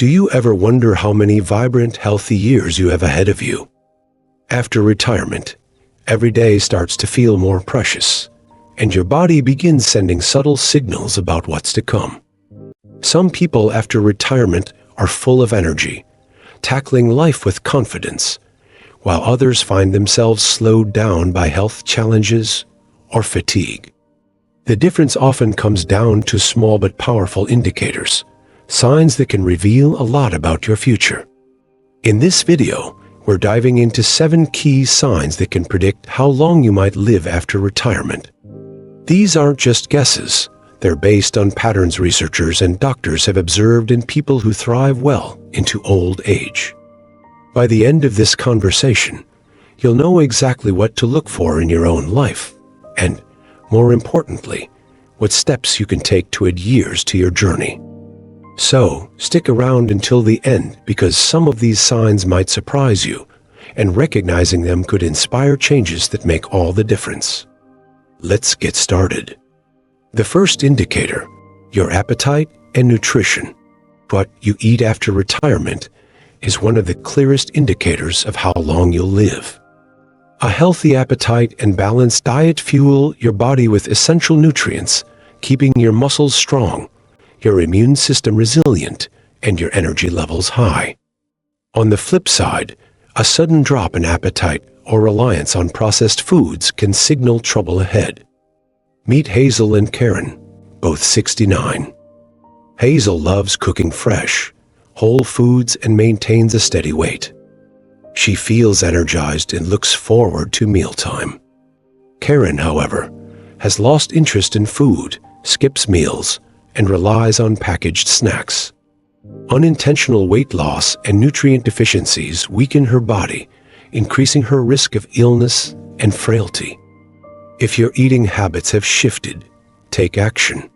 Do you ever wonder how many vibrant, healthy years you have ahead of you? After retirement, every day starts to feel more precious, and your body begins sending subtle signals about what's to come. Some people after retirement are full of energy, tackling life with confidence, while others find themselves slowed down by health challenges or fatigue. The difference often comes down to small but powerful indicators, signs that can reveal a lot about your future. In this video, we're diving into 7 key signs that can predict how long you might live after retirement. These aren't just guesses. They're based on patterns researchers and doctors have observed in people who thrive well into old age. By the end of this conversation, you'll know exactly what to look for in your own life, and, more importantly, what steps you can take to add years to your journey. So, stick around until the end because some of these signs might surprise you, and recognizing them could inspire changes that make all the difference. Let's get started. The first indicator, your appetite and nutrition. What you eat after retirement is one of the clearest indicators of how long you'll live. A healthy appetite and balanced diet fuel your body with essential nutrients, keeping your muscles strong, your immune system resilient, and your energy levels high. On the flip side, a sudden drop in appetite or reliance on processed foods can signal trouble ahead. Meet Hazel and Karen, both 69. Hazel loves cooking fresh, whole foods and maintains a steady weight. She feels energized and looks forward to mealtime. Karen, however, has lost interest in food, skips meals, and relies on packaged snacks. Unintentional weight loss and nutrient deficiencies weaken her body, increasing her risk of illness and frailty. If your eating habits have shifted, take action.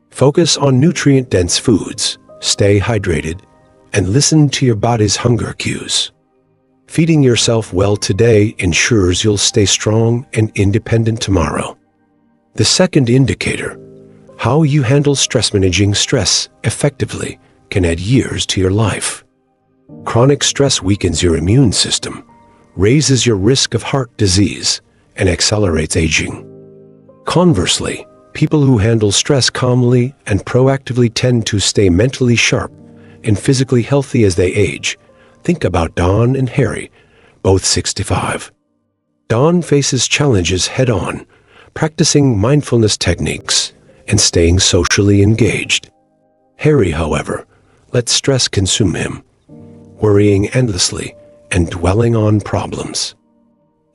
Focus on nutrient-dense foods, stay hydrated, and listen to your body's hunger cues. Feeding yourself well today ensures you'll stay strong and independent tomorrow. The second indicator, how you handle stress. Managing stress effectively can add years to your life. Chronic stress weakens your immune system, raises your risk of heart disease, and accelerates aging. Conversely, people who handle stress calmly and proactively tend to stay mentally sharp and physically healthy as they age. Think about Dawn and Harry, both 65. Dawn faces challenges head-on, practicing mindfulness techniques and staying socially engaged. Harry, however, lets stress consume him, worrying endlessly and dwelling on problems.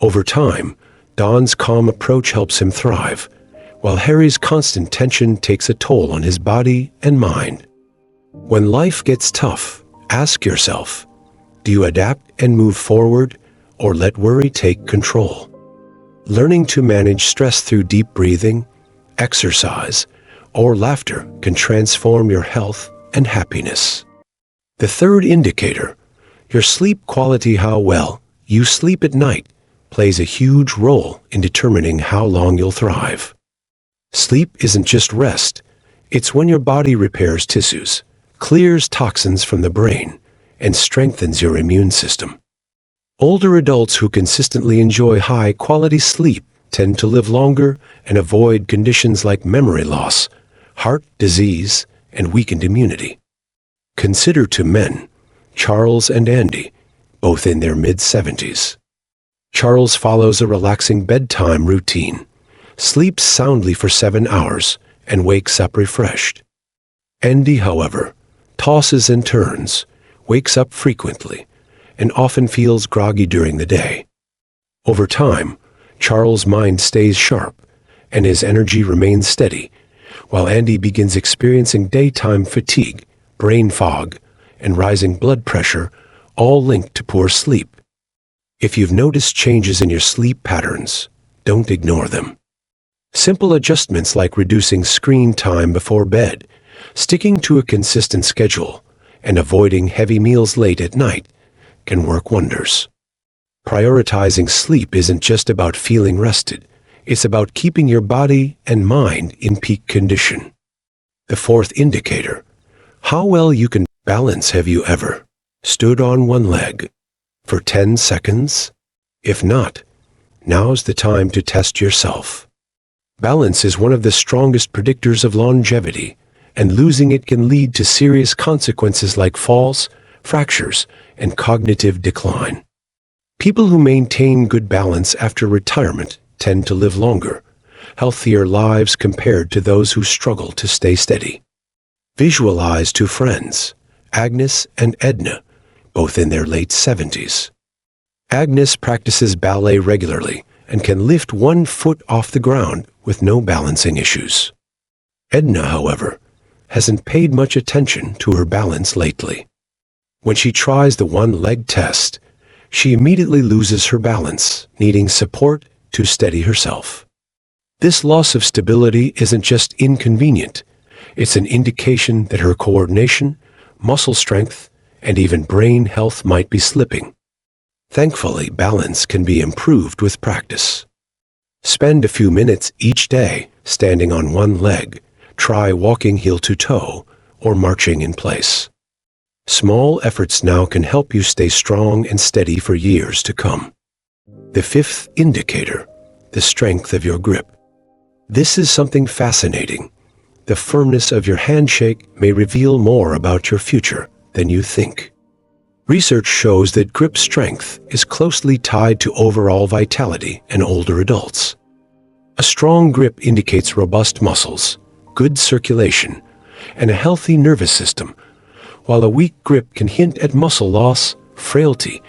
Over time, Dawn's calm approach helps him thrive, while Harry's constant tension takes a toll on his body and mind. When life gets tough, ask yourself, do you adapt and move forward, or let worry take control? Learning to manage stress through deep breathing, exercise, or laughter can transform your health and happiness. The third indicator, your sleep quality. How well you sleep at night plays a huge role in determining how long you'll thrive. Sleep isn't just rest, it's when your body repairs tissues, clears toxins from the brain, and strengthens your immune system. Older adults who consistently enjoy high-quality sleep tend to live longer and avoid conditions like memory loss, heart disease, and weakened immunity. Consider two men, Charles and Andy, both in their mid-70s. Charles follows a relaxing bedtime routine, sleeps soundly for 7 hours, and wakes up refreshed. Andy, however, tosses and turns, wakes up frequently, and often feels groggy during the day. Over time, Charles' mind stays sharp, and his energy remains steady, while Andy begins experiencing daytime fatigue, brain fog, and rising blood pressure, all linked to poor sleep. If you've noticed changes in your sleep patterns, don't ignore them. Simple adjustments like reducing screen time before bed, sticking to a consistent schedule, and avoiding heavy meals late at night can work wonders. Prioritizing sleep isn't just about feeling rested, it's about keeping your body and mind in peak condition. The fourth indicator, how well you can Balance. Have you ever stood on one leg for 10 seconds? If not, now's the time to test yourself. Balance is one of the strongest predictors of longevity, and losing it can lead to serious consequences like falls, fractures, and cognitive decline. People who maintain good balance after retirement tend to live longer, healthier lives compared to those who struggle to stay steady. Visualize two friends, Agnes and Edna, both in their late 70s. Agnes practices ballet regularly and can lift one foot off the ground with no balancing issues. Edna, however, hasn't paid much attention to her balance lately. When she tries the one-leg test, she immediately loses her balance, needing support to steady herself. This loss of stability isn't just inconvenient, it's an indication that her coordination, muscle strength, and even brain health might be slipping. Thankfully, balance can be improved with practice. Spend a few minutes each day standing on one leg. Try walking heel to toe or marching in place. Small efforts now can help you stay strong and steady for years to come. The fifth indicator, the strength of your grip. This is something fascinating. The firmness of your handshake may reveal more about your future than you think. Research shows that grip strength is closely tied to overall vitality in older adults. A strong grip indicates robust muscles, good circulation, and a healthy nervous system, while a weak grip can hint at muscle loss, frailty,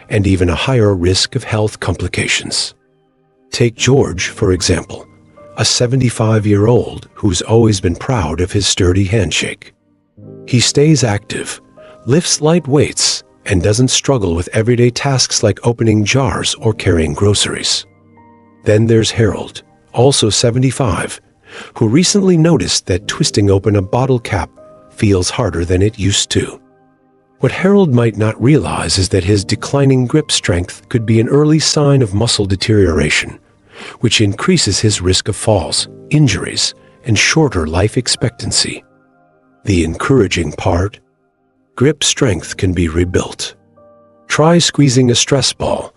and even a higher risk of health complications. Take George, for example, a 75-year-old who's always been proud of his sturdy handshake. He stays active, lifts light weights, and doesn't struggle with everyday tasks like opening jars or carrying groceries. Then there's Harold, also 75, who recently noticed that twisting open a bottle cap feels harder than it used to. What Harold might not realize is that his declining grip strength could be an early sign of muscle deterioration, which increases his risk of falls, injuries, and shorter life expectancy. The encouraging part? Grip strength can be rebuilt. Try squeezing a stress ball,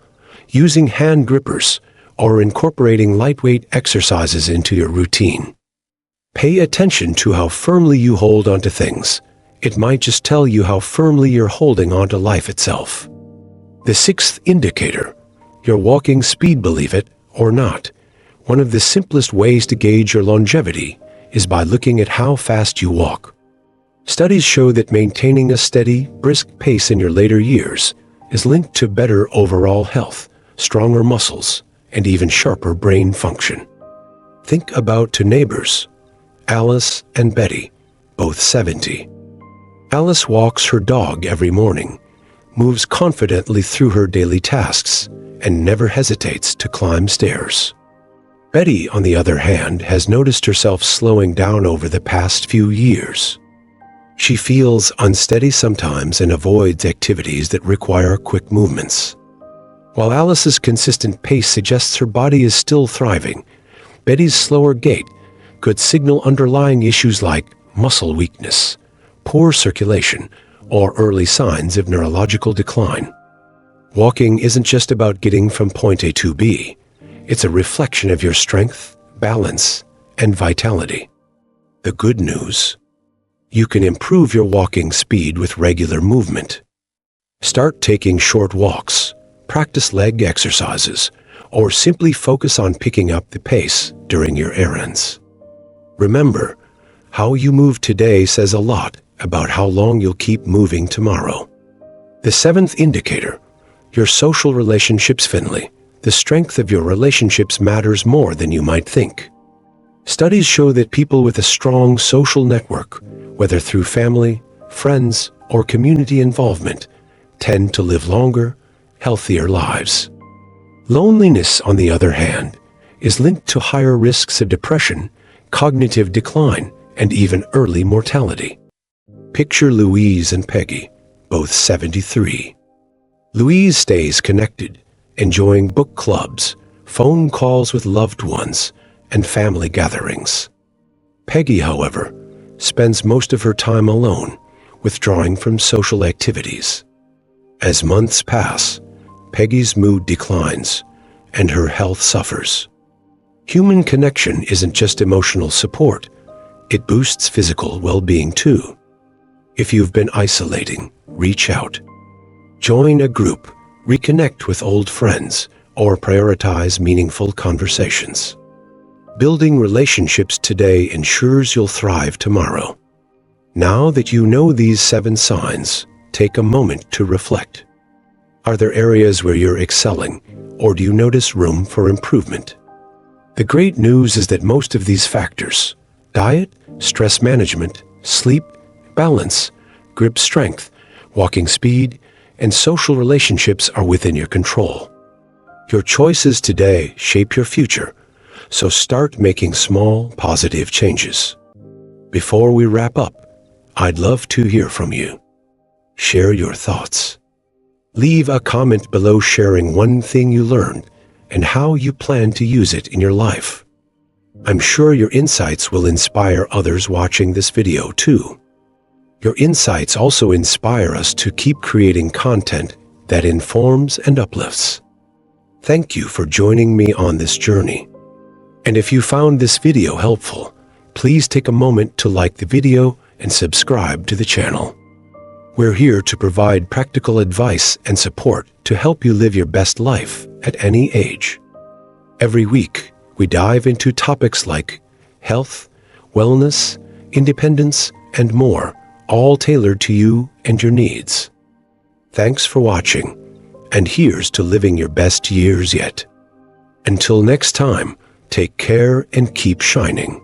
using hand grippers, or incorporating lightweight exercises into your routine. Pay attention to how firmly you hold onto things. It might just tell you how firmly you're holding onto life itself. The sixth indicator, your walking speed. Believe it or not, one of the simplest ways to gauge your longevity is by looking at how fast you walk. Studies show that maintaining a steady, brisk pace in your later years is linked to better overall health, stronger muscles, and even sharper brain function. Think about two neighbors, Alice and Betty, both 70. Alice walks her dog every morning, moves confidently through her daily tasks, and never hesitates to climb stairs. Betty, on the other hand, has noticed herself slowing down over the past few years. She feels unsteady sometimes and avoids activities that require quick movements. While Alice's consistent pace suggests her body is still thriving, Betty's slower gait could signal underlying issues like muscle weakness, poor circulation, or early signs of neurological decline. Walking isn't just about getting from point A to B. It's a reflection of your strength, balance, and vitality. The good news: you can improve your walking speed with regular movement. Start taking short walks, practice leg exercises, or simply focus on picking up the pace during your errands. Remember, how you move today says a lot about how long you'll keep moving tomorrow. The seventh indicator, your social relationships. Finally, the strength of your relationships matters more than you might think. Studies show that people with a strong social network, whether through family, friends, or community involvement, tend to live longer, healthier lives. Loneliness, on the other hand, is linked to higher risks of depression, cognitive decline, and even early mortality. Picture Louise and Peggy, both 73. Louise stays connected, enjoying book clubs, phone calls with loved ones, and family gatherings. Peggy, however, spends most of her time alone, withdrawing from social activities. As months pass, Peggy's mood declines and her health suffers. Human connection isn't just emotional support, it boosts physical well-being too. If you've been isolating, reach out. Join a group, reconnect with old friends, or prioritize meaningful conversations. Building relationships today ensures you'll thrive tomorrow. Now that you know these 7 signs, take a moment to reflect. Are there areas where you're excelling, or do you notice room for improvement? The great news is that most of these factors, diet, stress management, sleep, balance, grip strength, walking speed, and social relationships are within your control. Your choices today shape your future, so start making small, positive changes. Before we wrap up, I'd love to hear from you. Share your thoughts. Leave a comment below sharing one thing you learned and how you plan to use it in your life. I'm sure your insights will inspire others watching this video too. Your insights also inspire us to keep creating content that informs and uplifts. Thank you for joining me on this journey. And if you found this video helpful, please take a moment to like the video and subscribe to the channel. We're here to provide practical advice and support to help you live your best life at any age. Every week, we dive into topics like health, wellness, independence, and more, all tailored to you and your needs. Thanks for watching, and here's to living your best years yet. Until next time, take care and keep shining.